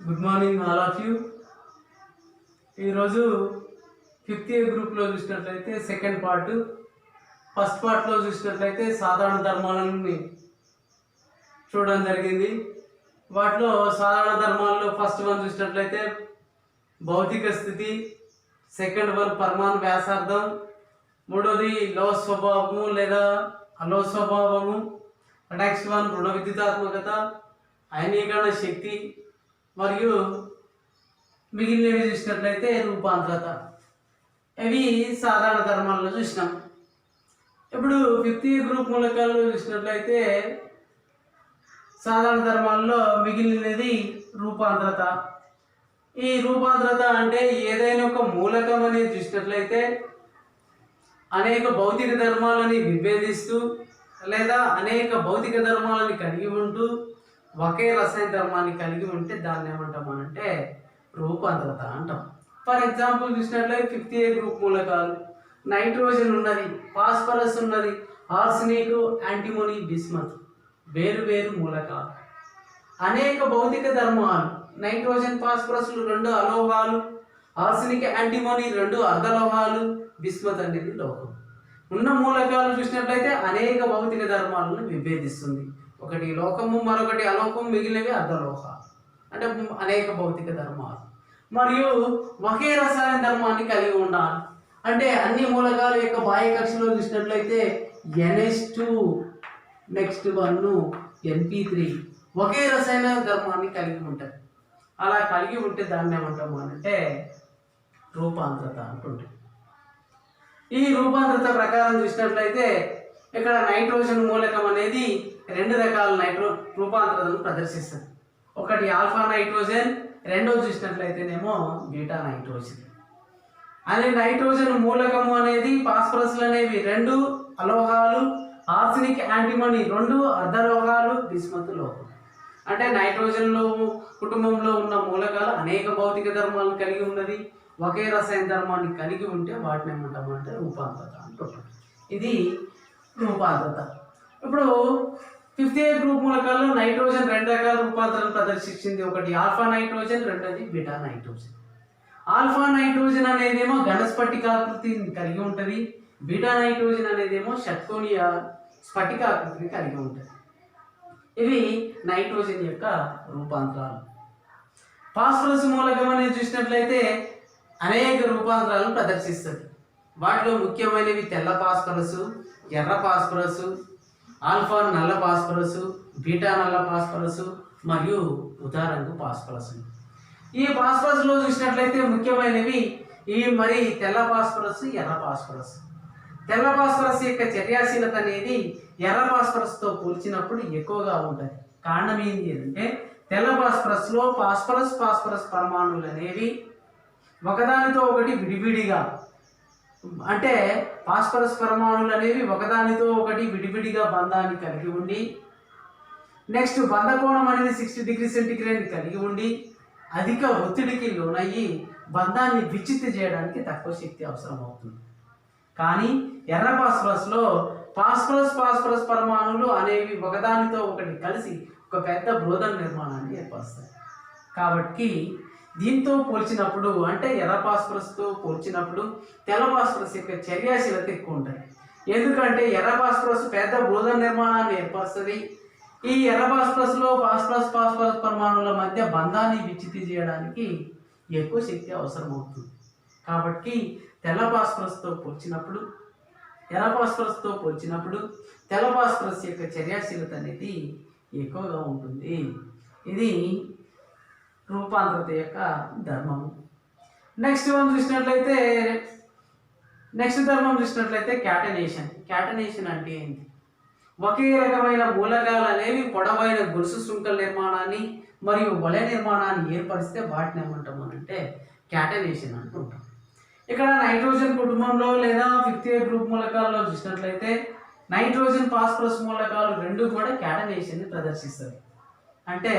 Good morning all of you. ఈరోజు fifth year గ్రూప్లో చూసినట్లయితే సెకండ్ పార్ట్, ఫస్ట్ పార్ట్లో చూసినట్లయితే సాధారణ ధర్మాలని చూడడం జరిగింది. వాటిలో సాధారణ ధర్మాల్లో ఫస్ట్ వన్ చూసినట్లయితే భౌతిక స్థితి, సెకండ్ వన్ పరమాణు వ్యాసార్థం, మూడోది లో స్వభావము లేదా అలో స్వభావము, నెక్స్ట్ వన్ రుణ విద్యుతాత్మకత, అయనీకరణ శక్తి మరియు మిగిలినవి చూసినట్లయితే రూపాంతరత. ఇవి సాధారణ ధర్మాల్లో చూసినాం. ఇప్పుడు ఫిఫ్త్ ఇయర్ గ్రూప్ మూలకాల్లో చూసినట్లయితే సాధారణ ధర్మాల్లో మిగిలినది రూపాంతరత. ఈ రూపాంతరత అంటే ఏదైనా ఒక మూలకం అనేది చూసినట్లయితే అనేక భౌతిక ధర్మాలని విభేదిస్తూ లేదా అనేక భౌతిక ధర్మాలని కలిగి ఉంటూ ఒకే రసాయన ధర్మాన్ని కలిగి ఉంటే దాన్ని ఏమంటామనంటే రూపాంతరత అంటాం. ఫర్ ఎగ్జాంపుల్ చూసినట్లయితే ఫిఫ్త్ ఇయర్ గ్రూప్ మూలకాలు నైట్రోజన్ ఉన్నది, ఫాస్ఫరస్ ఉన్నది, ఆర్సెనిక్, యాంటిమోనీ, బిస్మత్ వేరు వేరు మూలకాలు. అనేక భౌతిక ధర్మాలు నైట్రోజన్ ఫాస్ఫరస్లు రెండు అలోహాలు, ఆర్సెనిక్ యాంటిమోనీ రెండు అర్ధలోహాలు, బిస్మత్ అనేది లోహం. ఉన్న మూలకాలు చూసినట్లయితే అనేక భౌతిక ధర్మాలను విభేదిస్తుంది. ఒకటి లోకము, మరొకటి అలోకం, మిగిలినవి అర్ధలోహాలు. అంటే అనేక భౌతిక ధర్మాలు మరియు ఒకే రసాయన ధర్మాన్ని కలిగి ఉండాలి. అంటే అన్ని మూలకాల యొక్క బాహ్య కక్షలో చూసినట్లయితే NH2, నెక్స్ట్ 1 NP3 ఒకే రసాయన ధర్మాన్ని కలిగి ఉంటాయి. అలా కలిగి ఉంటే దాన్ని ఏమంటాము అంటే రూపాంతరత అంటుంటాం. ఈ రూపాంతరత ప్రకారం చూసినట్లయితే ఇక్కడ నైట్రోజన్ మూలకం అనేది రెండు రకాల రూపాంతరతను ప్రదర్శిస్తుంది. ఒకటి ఆల్ఫా నైట్రోజన్, రెండోది చూసినట్లయితేనేమో బీటా నైట్రోజన్. అదే నైట్రోజన్ మూలకము అనేది ఫాస్ఫరస్లు అనేవి రెండు అలోహాలు, ఆర్సెనిక్, యాంటిమనీ రెండు అర్ధలోహాలు, బిస్మత్ లోహం. అంటే నైట్రోజన్లో కుటుంబంలో ఉన్న మూలకాలు అనేక భౌతిక ధర్మాలను కలిగి ఉన్నది, ఒకే రసాయన ధర్మాన్ని కలిగి ఉంటే వాటిని ఏమంటాము అంటే రూపాంతరత అంటుంటాం. ఇది రూపాంతరత. ఇప్పుడు ఫిఫ్త్ ఇయర్ గ్రూప్ మూలకాల్లో నైట్రోజన్ రెండు రకాల రూపాంతరం ప్రదర్శించింది. ఒకటి ఆల్ఫా నైట్రోజన్, రెండోది బీటా నైట్రోజన్. ఆల్ఫా నైట్రోజన్ అనేదేమో ఘనస్ఫటికాకృతిని కలిగి ఉంటుంది, బీటా నైట్రోజన్ అనేదేమో షట్కోణీయ స్ఫటికాకృతిని కలిగి ఉంటుంది. ఇవి నైట్రోజన్ యొక్క రూపాంతరాలు. ఫాస్ఫరస్ మూలకం అనేది చూసినట్లయితే అనేక రూపాంతరాలను ప్రదర్శిస్తుంది. వాటిలో ముఖ్యమైనవి తెల్ల ఫాస్ఫరస్, ఎర్ర ఫాస్ఫరస్, ఆల్ఫా నల్ల ఫాస్ఫరస్, బీటా నల్ల ఫాస్ఫరస్ మరియు ఉదారంగు ఫాస్ఫరస్. ఈ ఫాస్ఫరస్లో చూసినట్లయితే ముఖ్యమైనవి మరి తెల్ల ఫాస్ఫరస్, ఎర్ర ఫాస్ఫరస్. తెల్ల ఫాస్ఫరస్ యొక్క చర్యాశీలత అనేది ఎర్ర ఫాస్ఫరస్తో పోల్చినప్పుడు ఎక్కువగా ఉంటుంది. కారణం ఏంటి అంటే తెల్ల ఫాస్ఫరస్లో ఫాస్ఫరస్ పరమాణువులు అనేవి ఒకదానితో ఒకటి విడివిడిగా, అంటే ఫాస్ఫరస్ పరమాణువులు అనేవి ఒకదానితో ఒకటి విడివిడిగా బంధాన్ని కలిగి ఉండి, నెక్స్ట్ బంధకోణం అనేది 60 డిగ్రీ సెంటీగ్రేడ్ కలిగి ఉండి అధిక ఒత్తిడికి లోనయ్యి బంధాన్ని విచ్ఛిత్తి చేయడానికి తక్కువ శక్తి అవసరం అవుతుంది. కానీ ఎర్ర ఫాస్ఫరస్లో ఫాస్ఫరస్ పరమాణువులు అనేవి ఒకదానితో ఒకటి కలిసి ఒక పెద్ద బృహదం నిర్మాణాన్ని ఏర్పరుస్తాయి. కాబట్టి దీంతో పోల్చినప్పుడు, అంటే ఎర్ర ఫాస్ఫరస్తో పోల్చినప్పుడు తెల్ల ఫాస్ఫరస్ యొక్క చర్యాశీలత ఎక్కువ ఉంటుంది. ఎందుకంటే ఎర్ర ఫాస్ఫరస్ పెద్ద బృహదం నిర్మాణాన్ని ఏర్పరుస్తుంది. ఈ ఎర్ర ఫాస్ఫరస్లో ఫాస్ఫరస్ పరమాణువుల మధ్య బంధాన్ని విచ్ఛిత్తి చేయడానికి ఎక్కువ శక్తి అవసరం అవుతుంది. కాబట్టి తెల్ల ఫాస్ఫరస్తో పోల్చినప్పుడు, ఎర్ర ఫాస్ఫరస్తో పోల్చినప్పుడు తెల్ల ఫాస్ఫరస్ యొక్క చర్యాశీలత అనేది ఎక్కువగా ఉంటుంది. ఇది రూపాంతరత యొక్క ధర్మము. నెక్స్ట్ ధర్మం చూసినట్లయితే క్యాటనేషన్ అంటే ఏంటి? ఒకే రకమైన మూలకాలు అనేవి పొడవైన గొలుసు శృంఖల నిర్మాణాన్ని మరియు వలయ నిర్మాణాన్ని ఏర్పరిస్తే వాటిని ఏమంటాము అంటే క్యాటనేషన్ అంటుంటాం. ఇక్కడ నైట్రోజన్ కుటుంబంలో లేదా ఫిఫ్త్ ఇయర్ గ్రూప్ మూలకాల్లో చూసినట్లయితే నైట్రోజన్ ఫాస్ఫరస్ మూలకాలు రెండు కూడా క్యాటనేషన్ని ప్రదర్శిస్తాయి. అంటే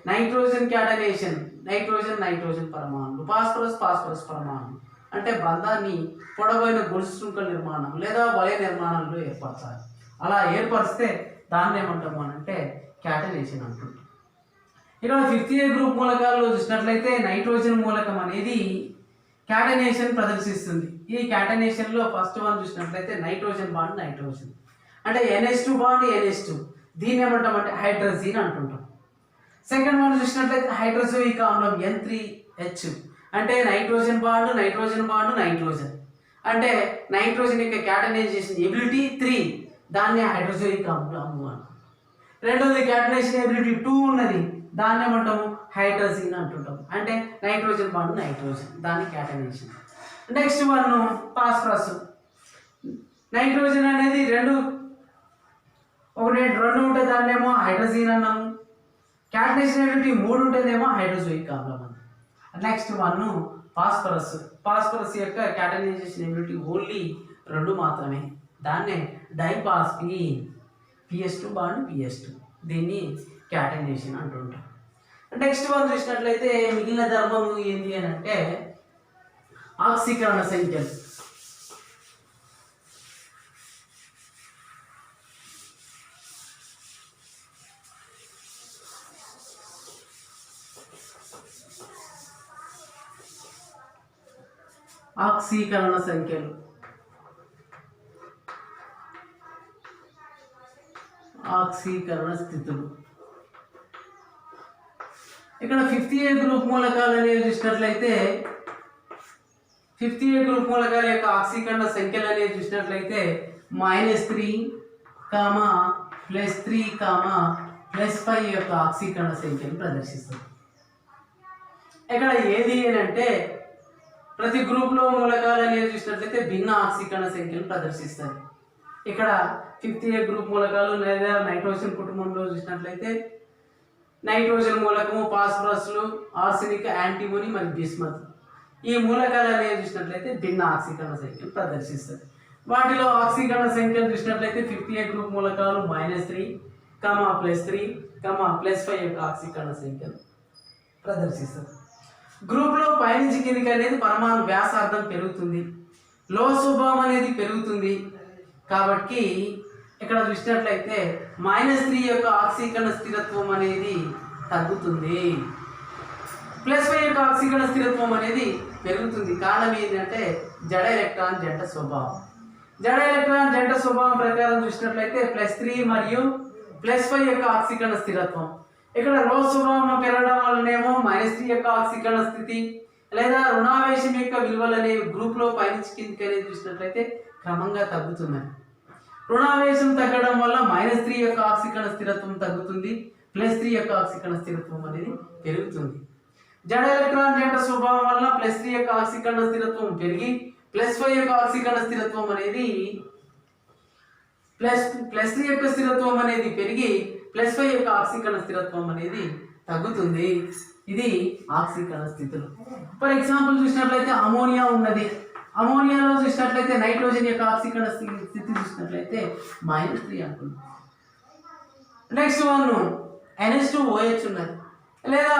నైట్రోజన్ క్యాటనేషన్, నైట్రోజన్ పరమాణులు, ఫాస్ఫరస్ పరమాణులు అంటే బంధాన్ని పొడవైన గొలుసు శృంఖల నిర్మాణం లేదా వలయ నిర్మాణంలో ఏర్పరచాలి. అలా ఏర్పరిస్తే దాన్ని ఏమంటాము అంటే క్యాటనేషన్ అంటుంటాం. ఇక్కడ 5th A గ్రూప్ మూలకాల్లో చూసినట్లయితే నైట్రోజన్ మూలకం అనేది క్యాటనేషన్ ప్రదర్శిస్తుంది. ఈ క్యాటనేషన్లో ఫస్ట్ వన్ చూసినట్లయితే నైట్రోజన్ బాండ్ నైట్రోజన్ అంటే NH2 బాండ్ NH2, దీన్ని ఏమంటామంటే హైడ్రజీన్ అంటుంటాం. సెకండ్ వన్ చూసినట్లయితే హైడ్రోజోయిక్ ఆమ్లం N3H అంటే నైట్రోజన్ బాండ్ నైట్రోజన్ అంటే నైట్రోజన్ యొక్క క్యాటనైజేషన్ ఎబిలిటీ 3, దాన్ని హైడ్రోజోయిక్ ఆమ్లం అంటాం. రెండోది క్యాటనైజేషన్ ఎబిలిటీ 2 ఉన్నది, దాన్ని ఏమంటాము హైడ్రజీన్ అంటుంటాం. అంటే నైట్రోజన్ బాండ్ నైట్రోజన్, దాన్ని catenation. Next one phosphorus. Nitrogen అనేది రెండు ఉంటే దాన్ని ఏమో హైడ్రజీన్ అన్నాము. క్యాటనైజేషన్ ఎబిలిటీ 3 ఉంటేనేమో హైడ్రోజోయిక్ ఆమ్లం అన్నాము. Next one phosphorus. ఫాస్ఫరస్ యొక్క క్యాటనైజేషన్ ఎబిలిటీ ఓన్లీ 2 మాత్రమే, దాన్నే డైఫాస్ఫీన్ PS2 బాండ్ PS2, దీన్ని క్యాటనైజేషన్ అంటుంటాం. నెక్స్ట్ వన్ చూసినట్లయితే మిగిలిన ధర్మము ఏంటి అని అంటే ఆక్సీకరణ సంఖ్యలు. ఆక్సీకరణ సంఖ్యలు, ఆక్సీకరణ స్థితులు. ఇక్కడ 5th A గ్రూప్ మూలకాలు అనేవి చూసినట్లయితే 5th A గ్రూప్ మూలకాల యొక్క ఆక్సీకరణ సంఖ్యలు అనేవి చూసినట్లయితే -3, +3, +5 యొక్క ఆక్సీకరణ సంఖ్యను ప్రదర్శిస్తుంది. ఇక్కడ ఏది అంటే ప్రతి గ్రూప్లో మూలకాలు అనేవి చూసినట్లయితే భిన్న ఆక్సీకరణ సంఖ్యను ప్రదర్శిస్తాయి. ఇక్కడ 5th A గ్రూప్ మూలకాలు లేదా నైట్రోజన్ కుటుంబంలో చూసినట్లయితే నైట్రోజన్ మూలకము, ఫాస్ఫరస్లు, ఆర్సెనిక్, యాంటిమోని మరియు బిస్మత్, ఈ మూలకాలు అనేవి చూసినట్లయితే భిన్న ఆక్సీకరణ సంఖ్యను ప్రదర్శిస్తాయి. వాటిలో ఆక్సీకరణ సంఖ్యలు చూసినట్లయితే 5th A గ్రూప్ మూలకాలు -3, +3, +5 యొక్క ఆక్సీకరణ సంఖ్యను ప్రదర్శిస్తారు. గ్రూప్లో పైనుంచి కిందికి అనేది పరమాణు వ్యాసార్థం పెరుగుతుంది, లో స్వభావం అనేది పెరుగుతుంది. కాబట్టి ఇక్కడ చూసినట్లయితే -3 యొక్క ఆక్సీకరణ స్థిరత్వం అనేది తగ్గుతుంది, +5 యొక్క ఆక్సీకరణ స్థిరత్వం అనేది పెరుగుతుంది. కారణం ఏంటంటే జడ ఎలక్ట్రాన్ జంట స్వభావం. జడ ఎలక్ట్రాన్ జంట స్వభావం ప్రకారం చూసినట్లయితే +3 మరియు +5 యొక్క ఆక్సీకరణ స్థిరత్వం. ఇక్కడ లో స్వభావం పెరగడం వల్లనేమో -3 యొక్క ఆక్సీకరణ స్థితి లేదా రుణావేశం యొక్క విలువలు అనేవి గ్రూప్లో పైనుంచి కిందికి అనేది చూసినట్లయితే క్రమంగా తగ్గుతున్నాయి. రుణావేశం తగ్గడం వల్ల -3 యొక్క ఆక్సీకరణ స్థిరత్వం తగ్గుతుంది, +3 యొక్క ఆక్సీకరణ స్థిరత్వం అనేది పెరుగుతుంది. జడ ఎలక్ట్రాన్ జంట స్వభావం వల్ల +3 యొక్క ఆక్సీకరణ స్థిరత్వం పెరిగి +5 యొక్క ఆక్సీకరణ స్థిరత్వం అనేది +3 యొక్క స్థిరత్వం అనేది పెరిగి +5 యొక్క ఆక్సీకరణ స్థిరత్వం అనేది తగ్గుతుంది. ఇది ఆక్సీకరణ స్థితులు. ఫర్ ఎగ్జాంపుల్ చూసినట్లయితే అమోనియా ఉన్నది. అమోనియాలో చూసినట్లయితే నైట్రోజన్ యొక్క ఆక్సీకరణ స్థితి చూసినట్లయితే -3 అనుకుంది. నెక్స్ట్ వన్ NH2OH ఉన్నది లేదా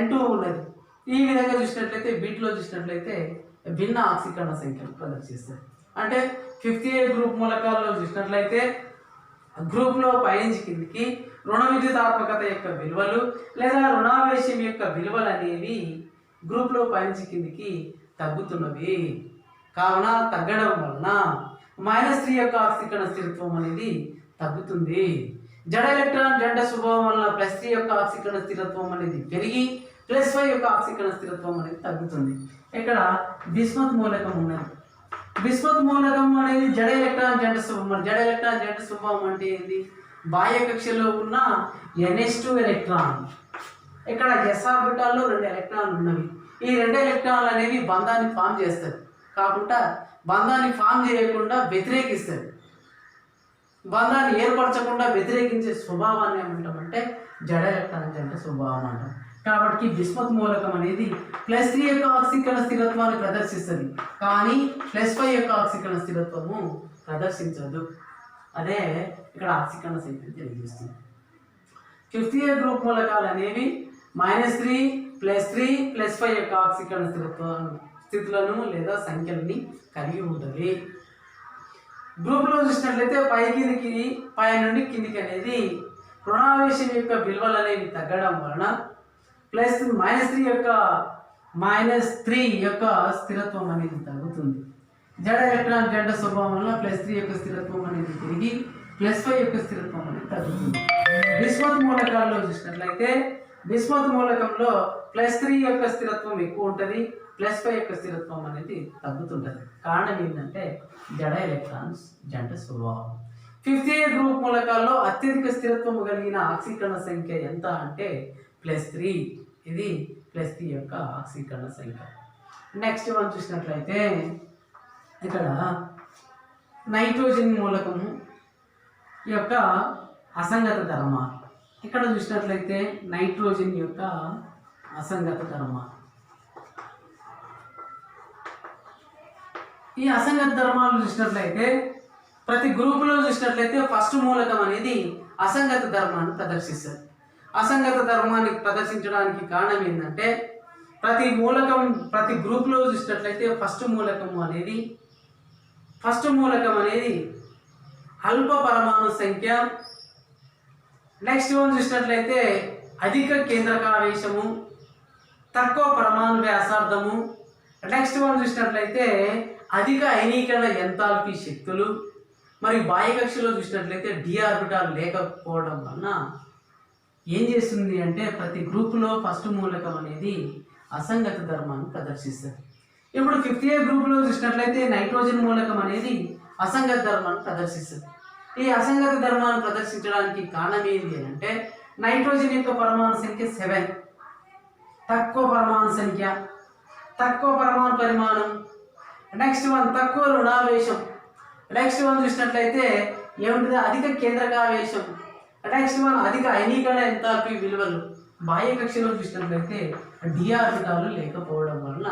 N2 ఉన్నది. ఈ విధంగా చూసినట్లయితే వీటిలో చూసినట్లయితే భిన్న ఆక్సీకరణ సంఖ్యలు ప్రదర్శిస్తాయి. అంటే 5th A గ్రూప్ మూలకాల్లో చూసినట్లయితే గ్రూప్లో పైనుంచి కిందికి రుణ విద్యుతాత్మకత యొక్క విలువలు లేదా రుణావేశం యొక్క విలువలు అనేవి గ్రూప్లో పైనుంచి కిందికి తగ్గుతున్నవి. కావున తగ్గడం వలన -3 యొక్క ఆక్సీకరణ స్థిరత్వం అనేది తగ్గుతుంది. జడ ఎలక్ట్రాన్ జంట స్వభావం వలన +3 యొక్క ఆక్సీకరణ స్థిరత్వం అనేది పెరిగి +5 యొక్క ఆక్సీకరణ స్థిరత్వం అనేది తగ్గుతుంది. ఇక్కడ బిస్మత్ మూలకం ఉన్నది. బిస్మత్ మూలకం అనేది జడ ఎలక్ట్రాన్ జంట స్వభావం. జడ ఎలక్ట్రాన్ జంట స్వభావం అంటే ఏంటి? బాహ్య కక్షలో ఉన్న NH2 ఎలక్ట్రాన్, ఇక్కడ S ఆర్బిటాల్లో 2 ఎలక్ట్రాన్లు ఉన్నవి. ఈ 2 ఎలక్ట్రాన్లు అనేవి బంధాన్ని ఫామ్ చేస్తాయి, కాకుండా బంధాన్ని ఫామ్ చేయకుండా వ్యతిరేకిస్తాయి. బంధాన్ని ఏర్పరచకుండా వ్యతిరేకించే స్వభావాన్ని ఏమంటామంటే జడ ఎలక్ట్రాన్ జంట స్వభావం అంటాం. కాబట్టి బిస్మత్ మూలకం అనేది +3 యొక్క ఆక్సీకరణ స్థిరత్వాన్ని ప్రదర్శిస్తుంది, కానీ +5 యొక్క ఆక్సీకరణ స్థిరత్వము ప్రదర్శించదు. అదే ఇక్కడ ఆక్సీకరణ సంఖ్య తెలియజేస్తుంది. 5th A గ్రూప్ మూలకాలు అనేవి -3, +3, +5 యొక్క ఆక్సీకరణ స్థితులను లేదా సంఖ్యలని కలిగి ఉంటుంది. గ్రూప్లో చూసినట్లయితే పై నుండి కిందికి అనేది రుణావేశం యొక్క విలువలు అనేవి తగ్గడం వలన -3 యొక్క -3 యొక్క స్థిరత్వం అనేది తగ్గుతుంది. జడ ఎలక్ట్రాన్ జంట స్వభావం వల్ల +3 యొక్క స్థిరత్వం అనేది తిరిగి +5 యొక్క స్థిరత్వం అనేది తగ్గుతుంది. విస్మత్ మూలకాల్లో చూసినట్లయితే విస్మత్ మూలకంలో +3 యొక్క స్థిరత్వం ఎక్కువ ఉంటుంది, +5 యొక్క స్థిరత్వం అనేది తగ్గుతుంటుంది. కారణం ఏంటంటే జడ ఎలక్ట్రాన్స్ జంట స్వభావం. 5th గ్రూప్ మూలకాల్లో అత్యధిక స్థిరత్వం కలిగిన ఆక్సీకరణ సంఖ్య ఎంత అంటే +3. ఇది +3 యొక్క ఆక్సీకరణ సంఖ్య. నెక్స్ట్ మనం చూసినట్లయితే ఇక్కడ నైట్రోజన్ మూలకము యొక్క అసంగత ధర్మాలు. ఇక్కడ చూసినట్లయితే నైట్రోజన్ యొక్క అసంగత ధర్మాలు. ఈ అసంగత ధర్మాలు చూసినట్లయితే ప్రతి గ్రూపులో చూసినట్లయితే ఫస్ట్ మూలకం అనేది అసంగత ధర్మాన్ని ప్రదర్శిస్తుంది. అసంగత ధర్మాన్ని ప్రదర్శించడానికి కారణం ఏంటంటే ప్రతి గ్రూప్లో చూసినట్లయితే ఫస్ట్ మూలకం అనేది అల్ప పరమాణు సంఖ్య. నెక్స్ట్ వన్ చూసినట్లయితే అధిక కేంద్రకావేశము, తక్కువ పరమాణు వ్యాసార్థము. నెక్స్ట్ వన్ చూసినట్లయితే అధిక అయనీకరణ ఎంథాల్పీ శక్తులు. మరియు బాహ్య కక్షలో చూసినట్లయితే డి ఆర్బిటాల్ లేకపోవడం వలన ఏం చేస్తుంది అంటే ప్రతి గ్రూపులో ఫస్ట్ మూలకం అనేది అసంగత ధర్మాన్ని ప్రదర్శిస్తుంది. ఇప్పుడు 5th గ్రూపులో చూసినట్లయితే నైట్రోజన్ మూలకం అనేది అసంగత ధర్మాన్ని ప్రదర్శిస్తుంది. ఈ అసంగత ధర్మాన్ని ప్రదర్శించడానికి కారణం ఏంటి అంటే నైట్రోజన్ యొక్క పరమాణు సంఖ్య 7, తక్కువ పరమాణు సంఖ్య, తక్కువ పరమాణు పరిమాణం. నెక్స్ట్ వన్ తక్కువ రుణావేశం. నెక్స్ట్ వన్ చూసినట్లయితే ఏముంటుంది అధిక కేంద్రకావేశం. నెక్స్ట్ వన్ అధిక అయనీకరణ ఎంథాల్పీ విలువలు. బాహ్య కక్షలో చూసినట్లయితే డి ఆర్బిటాలు లేకపోవడం వలన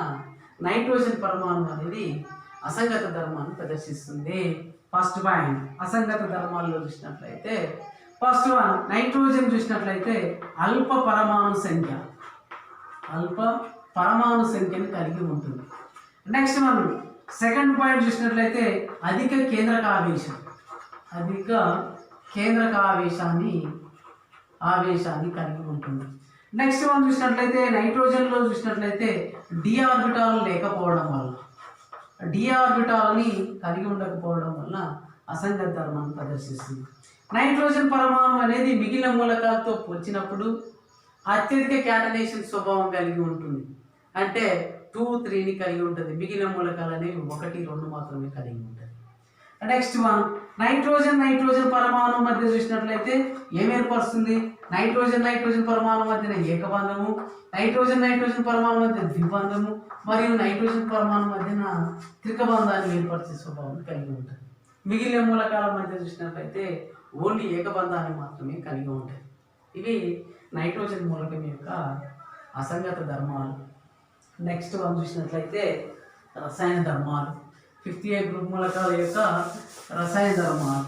నైట్రోజన్ పరమాణు అనేది అసంగత ధర్మాన్ని ప్రదర్శిస్తుంది. ఫస్ట్ పాయింట్ అసంగత ధర్మాల్లో చూసినట్లయితే ఫస్ట్ వన్ నైట్రోజన్ చూసినట్లయితే అల్ప పరమాణు సంఖ్యను కలిగి ఉంటుంది. నెక్స్ట్ వన్ సెకండ్ పాయింట్ చూసినట్లయితే అధిక కేంద్రకావేశాన్ని కలిగి ఉంటుంది. నెక్స్ట్ వన్ చూసినట్లయితే నైట్రోజన్లో చూసినట్లయితే డి ఆర్బిటాల్ లేకపోవడం వల్ల డి ఆర్బిటాల్ని కలిగి ఉండకపోవడం వల్ల అసంగత ధర్మాన్ని ప్రదర్శిస్తుంది. నైట్రోజన్ పరమాణు అనేది మిగిలిన మూలకాలతో పోల్చినప్పుడు అత్యధిక క్యాటనేషన్ స్వభావం కలిగి ఉంటుంది. అంటే 2, 3ని కలిగి ఉంటుంది. మిగిలిన మూలకాలు అనేవి 1, 2 మాత్రమే కలిగి ఉంటుంది. నెక్స్ట్ వన్ నైట్రోజన్ పరమాణు మధ్య చూసినట్లయితే ఏం ఏర్పరుస్తుంది? నైట్రోజన్ పరమాణు మధ్యన ఏకబంధము, నైట్రోజన్ పరమాణు మధ్య ద్విబంధము మరియు నైట్రోజన్ పరమాణు మధ్యన త్రికబంధాన్ని ఏర్పరిచే స్వభావం కలిగి ఉంటుంది. మిగిలిన మూలకాల మధ్య చూసినట్లయితే ఓన్లీ ఏకబంధాన్ని మాత్రమే కలిగి ఉంటాయి. ఇవి నైట్రోజన్ మూలకం యొక్క అసంగత ధర్మాలు. నెక్స్ట్ వన్ చూసినట్లయితే రసాయన ధర్మాలు. 5th గ్రూప్ మూలకాల యొక్క రసాయన ధర్మాలు.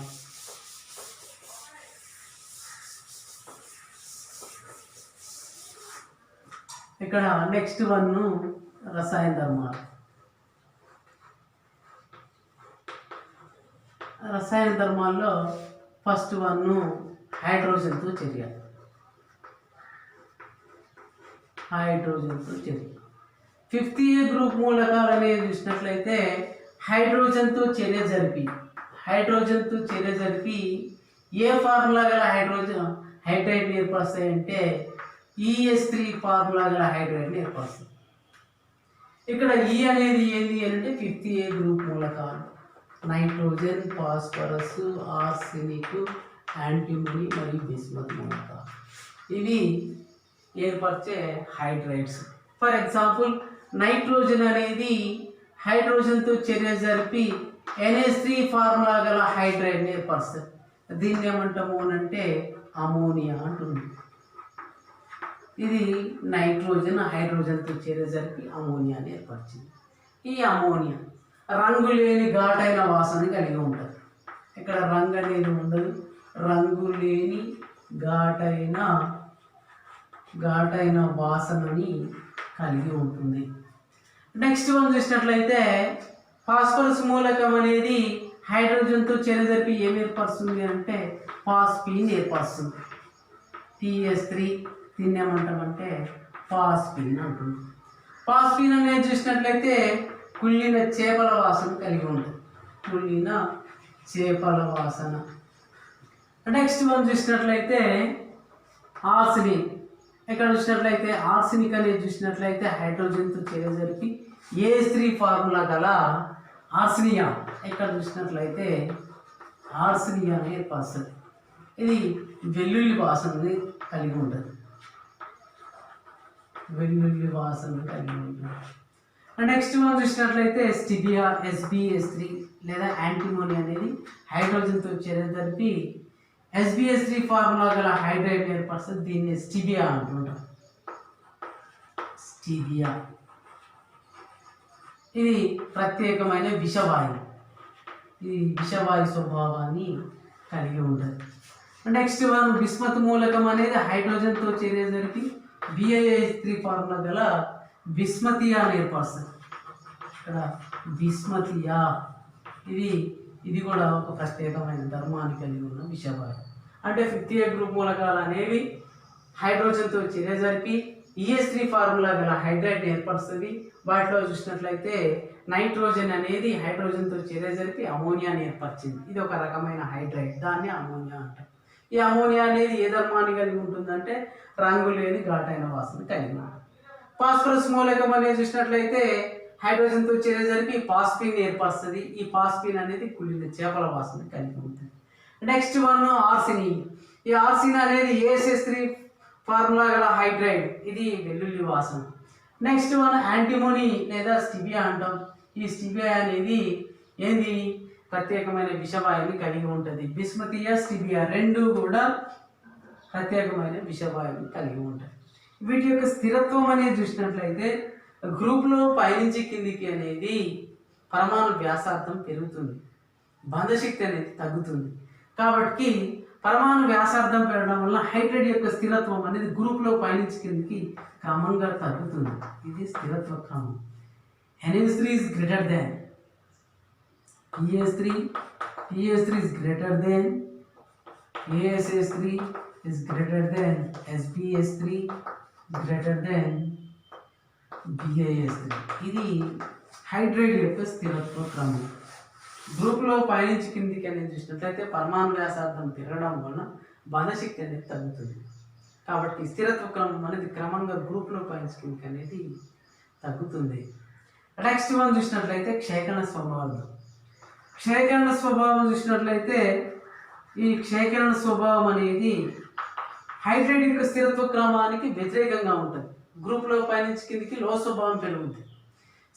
ఇక్కడ నెక్స్ట్ వన్ రసాయన ధర్మాలు. రసాయన ధర్మాల్లో ఫస్ట్ వన్ హైడ్రోజన్తో చర్య. 5th గ్రూప్ మూలకాలు అనేవి చూసినట్లయితే హైడ్రోజన్తో చర్య జరిపి ఏ ఫార్ములా గల హైడ్రైడ్ ఏర్పరుస్తాయంటే ES3 ఫార్ములా గల హైడ్రైడ్ని ఏర్పరుస్తుంది. ఇక్కడ ఈ అనేది ఏంటి అంటే 5th గ్రూప్ మూలకాలు నైట్రోజన్, ఫాస్ఫరస్, ఆర్సెనిక్, యాంటిమనీ మరియు బిస్మత్ మూలకాలు. ఇవి ఏర్పరిచే హైడ్రైడ్స్. ఫర్ ఎగ్జాంపుల్ నైట్రోజన్ అనేది హైడ్రోజన్తో చర్య జరిపి NH3 ఫార్ములా గల హైడ్రైడ్ని ఏర్పరుస్తుంది. దీన్ని ఏమంటాము అని అంటే అమోనియా అంటుంది. ఇది నైట్రోజన్ హైడ్రోజన్తో చర్య జరిపి అమోనియాని ఏర్పరిచింది. ఈ అమోనియా రంగు లేని ఘాటైన వాసన కలిగి ఉంటుంది. ఇక్కడ రంగు అనేది ఉండదు, రంగు లేని ఘాటైన వాసనని కలిగి ఉంటుంది. నెక్స్ట్ వన్ చూసినట్లయితే ఫాస్ఫరస్ మూలకం అనేది హైడ్రోజన్తో చర్య జరిపి ఏం ఏర్పరుస్తుంది అంటే ఫాస్ఫీన్ ఏర్పరుస్తుంది. TS3 దీన్ని ఏమంటామంటే పాస్పిన్ అంటుంది. పాస్పిన్ అనేది చూసినట్లయితే కుళ్ళిన చేపల వాసన కలిగి ఉంటుంది. కుళ్ళిన చేపల వాసన. నెక్స్ట్ మనం చూసినట్లయితే ఆర్సెనిక్. ఇక్కడ చూసినట్లయితే ఆర్సెనిక్ అనేది చూసినట్లయితే హైడ్రోజన్తో చేరేసరికి AH3 ఫార్ములా గల ఆర్సెనియా. ఇక్కడ చూసినట్లయితే ఆర్సెనియా ఏర్పడుతుంది. ఇది వెల్లుల్లి వాసనని కలిగి ఉంటుంది. వెల్లుల్లి వాసన కలిగి ఉంటుంది. నెక్స్ట్ మనం చూసినట్లయితే స్టిబియా SbS3 లేదా యాంటిమోని అనేది హైడ్రోజన్తో చేరేసరికి SbS3 ఫార్ములా గల హైడ్రైడ్ ఏర్పడుతుంది. దీన్ని స్టిబియా అంటుంటాం. స్టిబియా ఇది ప్రత్యేకమైన విషవాయువు. ఇది విషవాయు స్వభావాన్ని కలిగి ఉంటుంది. నెక్స్ట్ మనం బిస్మత్ మూలకం అనేది హైడ్రోజన్తో చేరేసరికి BiH3 ఫార్ములా గల బిస్మతియా ఏర్పడుతుంది. ఇక్కడ బిస్మతియా ఇది కూడా ఒక ప్రత్యేకమైన ధర్మాన్ని కలిగి ఉన్న విషవాయువు. అంటే 50A గ్రూప్ మూలకాలు అనేవి హైడ్రోజన్తో చేరేసరికి EH3 ఫార్ములా గల హైడ్రైడ్ ఏర్పడుతుంది. వాటిలో చూసినట్లయితే నైట్రోజన్ అనేది హైడ్రోజన్తో చేరేసరికి అమోనియాని ఏర్పరిచింది. ఇది ఒక రకమైన హైడ్రైడ్, దాన్ని అమోనియా అంటారు. ఈ అమోనియా అనేది ఏ ధర్మాన్ని కలిగి ఉంటుందంటే రంగు లేని ఘాటైన వాసన కలిగి ఉంటుంది. ఫాస్ఫరస్ మూలకం అనేది చూసినట్లయితే హైడ్రోజన్తో చేరేసరికి పాస్పిన్ ఏర్పరుస్తుంది. ఈ పాస్పిన్ అనేది కుళ్ళిన చేపల వాసన కలిగి ఉంటుంది. Next one arsine. ఈ ఆర్సిన్ అనేది ACH3 ఫార్ములా గల హైడ్రైడ్. ఇది వెల్లుల్లి వాసన. నెక్స్ట్ వన్ యాంటిమోని లేదా స్టిబియా అంటాం. ఈ స్టిబియా అనేది ఏంది ప్రత్యేకమైన విషవాయువుని కలిగి ఉంటుంది. బిస్మతియా స్టిబియా రెండు కూడా ప్రత్యేకమైన విషవాయువుని కలిగి ఉంటాయి. వీటి యొక్క స్థిరత్వం అనేది చూసినట్లయితే గ్రూప్లో పైనుంచి కిందికి అనేది పరమాణు వ్యాసార్థం పెరుగుతుంది, బంధశక్తి అనేది తగ్గుతుంది. కాబట్టి పరమాణు వ్యాసార్థం పెరగడం వల్ల హైడ్రైడ్ యొక్క స్థిరత్వం అనేది గ్రూప్లో పైనుంచి కిందికి క్రమంగా తగ్గుతుంది. ఇది స్థిరత్వ క్రమం. NH3 is greater than PH3 is greater than ASH3 is greater than SbS3 greater than BiH3. ఇది హైడ్రైడ్ యొక్క స్థిరత్వ క్రమం. గ్రూప్లో పైనుంచి కిందికి అనేది చూసినట్లయితే పరమాణు వ్యాసార్థం పెరగడం వలన బంధశక్తి అనేది తగ్గుతుంది. కాబట్టి స్థిరత్వ క్రమం అనేది క్రమంగా గ్రూప్లో పైనుంచి కిందికి అనేది తగ్గుతుంది. నెక్స్ట్ మనం చూసినట్లయితే క్షయకరణ స్వభావం. క్షయకరణ స్వభావం చూసినట్లయితే ఈ క్షయకరణ స్వభావం అనేది హైడ్రైడ్ యొక్క స్థిరత్వ క్రమానికి వ్యతిరేకంగా ఉంటుంది. గ్రూప్లో పైనుంచి కిందికి లో స్వభావం పెరుగుతుంది.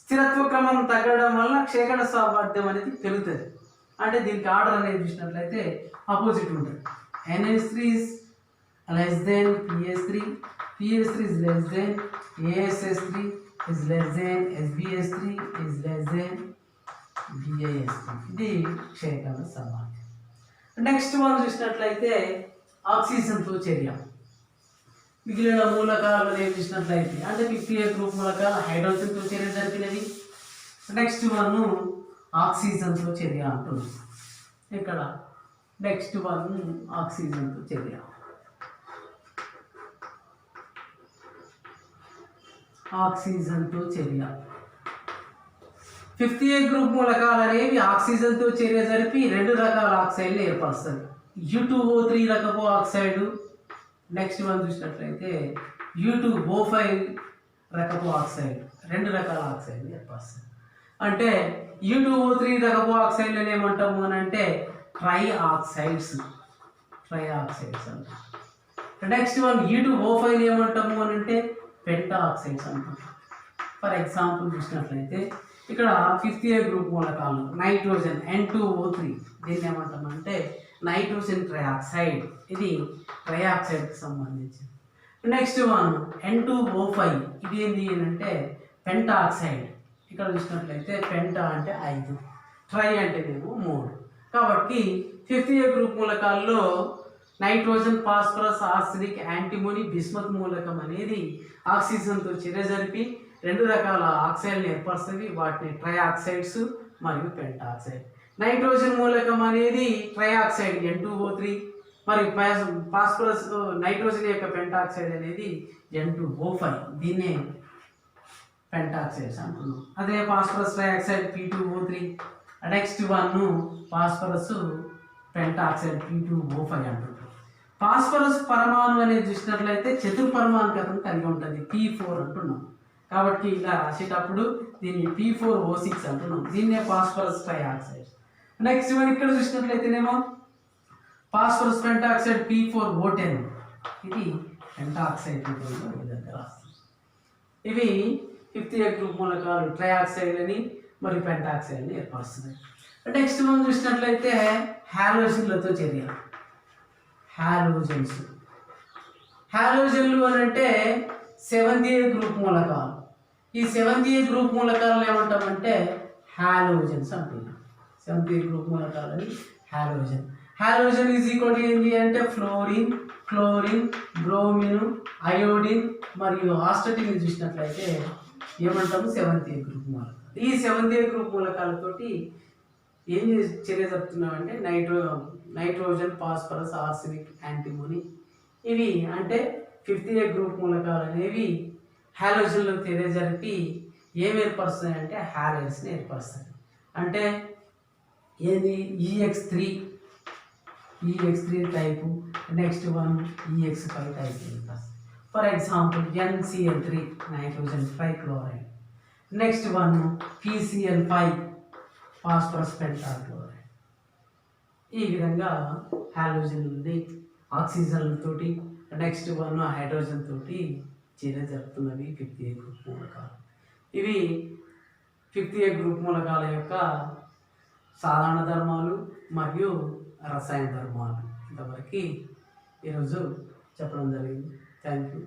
స్థిరత్వ క్రమం తగ్గడం వల్ల క్షయకరణ సామర్థ్యం అనేది పెరుగుతుంది. అంటే దీనికి ఆర్డర్ అనేది చూసినట్లయితే ఆపోజిట్ ఉంటుంది. NH3 is less than PH3 is less than ASH3 is less than SbS3 is less than BiH3. ఇది క్షయకరణ సామర్థ్యం. నెక్స్ట్ మనం చూసినట్లయితే ఆక్సిజన్తో చర్య. మిగిలిన మూలకాలు అనేవి చూసినట్లయితే అంటే 50A గ్రూప్ మూలకాలు హైడ్రోజన్తో చర్య జరిపినవి. నెక్స్ట్ వన్ ఆక్సిజన్తో చర్య అంటున్నాం. ఇక్కడ నెక్స్ట్ వన్ ఆక్సిజన్తో చర్య. ఆక్సిజన్తో చర్య 50A గ్రూప్ మూలకాలు అనేవి ఆక్సిజన్తో చర్య జరిపి రెండు రకాల ఆక్సైడ్లు ఏర్పరుస్తుంది. U2O3 రకపు ఆక్సైడ్. నెక్స్ట్ వన్ చూసినట్లయితే U2O5 రకపు ఆక్సైడ్. రెండు రకాల ఆక్సైడ్లు ఏర్పరుస్తుంది. అంటే U2O3 రకపు ఆక్సైడ్లను ఏమంటాము అని అంటే ట్రై ఆక్సైడ్స్ అంటాం. నెక్స్ట్ వన్ U2O5 ఏమంటాము అని అంటే పెంటా ఆక్సైడ్స్ అంటాం. ఫర్ ఎగ్జాంపుల్ చూసినట్లయితే ఇక్కడ 50A గ్రూప్ మూలకాలు నైట్రోజన్ N2O3 దీన్ని ఏమంటామంటే నైట్రోజన్ ట్రైఆక్సైడ్. ఇది ట్రైఆక్సైడ్కి సంబంధించింది. నెక్స్ట్ వన్ N2O5 ఇది ఏంటి అంటే పెంటా ఆక్సైడ్. ఇక్కడ చూసినట్లయితే పెంటా అంటే 5, ట్రై అంటేనేమో 3. కాబట్టి 50A గ్రూప్ మూలకాల్లో nitrogen, phosphorus, arsenic, antimony, bismuth మూలకం అనేది ఆక్సిజన్తో చర్య జరిపి రెండు రకాల ఆక్సైడ్లు ఏర్పరుస్తుంది. వాటిని ట్రైఆక్సైడ్స్ మరియు పెంటాక్సైడ్. నైట్రోజన్ మూలకం అనేది ట్రైఆక్సైడ్ N2O3 మరి ఫాస్ఫరస్ నైట్రోజన్ యొక్క పెంటాక్సైడ్ అనేది N2O5, దీన్నే పెంటాక్సైడ్స్ అంటున్నాం. అదే phosphorus trioxide P2O3, next one phosphorus pentoxide P2O5 అంటున్నాం. ఫాస్ఫరస్ పరమాణు అనేది చూసినట్లయితే చతుర్పరమాణుకతం కలిగి ఉంటుంది, P4 అంటున్నాం. కాబట్టి ఇలా రాసేటప్పుడు దీన్ని P4O6 అంటున్నాం, దీన్నే ఫాస్ఫరస్ ట్రైఆక్సైడ్. నెక్స్ట్ మనం ఇక్కడ చూసినట్లయితేనేమో ఫాస్ఫరస్ పెంటాక్సైడ్ P4O10, ఇది పెంటాక్సైడ్ రూపంలో ఈ విధంగా రాస్తాం. ఇవి 5th గ్రూప్ మూలకాలు ట్రైఆక్సైడ్ అని మరియు పెంటాక్సైడ్ అని ఏర్పరుస్తుంది. నెక్స్ట్ మనం చూసినట్లయితే హాలోజన్లతో చర్య. హాలోజన్లు అని అంటే 7th గ్రూప్ మూలకాలు. ఈ 7th గ్రూప్ మూలకాలను ఏమంటామంటే హాలోజన్స్ అంటున్నాం. 7th గ్రూప్ మూలకాలని హాలోజన్. హాలోజన్ ఈజ్ ఈక్వల్ ఏంటి అంటే ఫ్లోరిన్, క్లోరిన్, బ్రోమిన్, అయోడిన్ మరియు ఆస్టటిన్ చూసినట్లయితే ఏమంటాము 7th గ్రూప్ మూలకాలు. ఈ 7th గ్రూప్ మూలకాలతోటి ఏం చర్య జరుపుతున్నామంటే నైట్రోజన్, ఫాస్ఫరస్, ఆర్సెనిక్, యాంటిమోని, ఇవి అంటే 5th గ్రూప్ మూలకాలు అనేవి హాలోజన్లో చర్య జరిపి ఏం ఏర్పరుస్తాయి అంటే హాలైడ్స్ని ఏర్పరుస్తాయి. అంటే ఏది EX3 type, next one EX5 type ఏర్పరుస్తాయి. For example NCl3 nitrogen trichloride, next one PCl5 phosphorus pentachloride. ఈ విధంగా హాలోజన్ ఉంది ఆక్సిజన్లతోటి, నెక్స్ట్ వన్ హైడ్రోజన్ తోటి చర్య జరుపుతున్నవి 5th గ్రూప్ మూలకాలు. ఇవి 5th గ్రూప్ మూలకాల యొక్క సాధారణ ధర్మాలు మరియు రసాయన ధర్మాలు ఇంతవరకు ఈరోజు చెప్పడం జరిగింది. Thank you.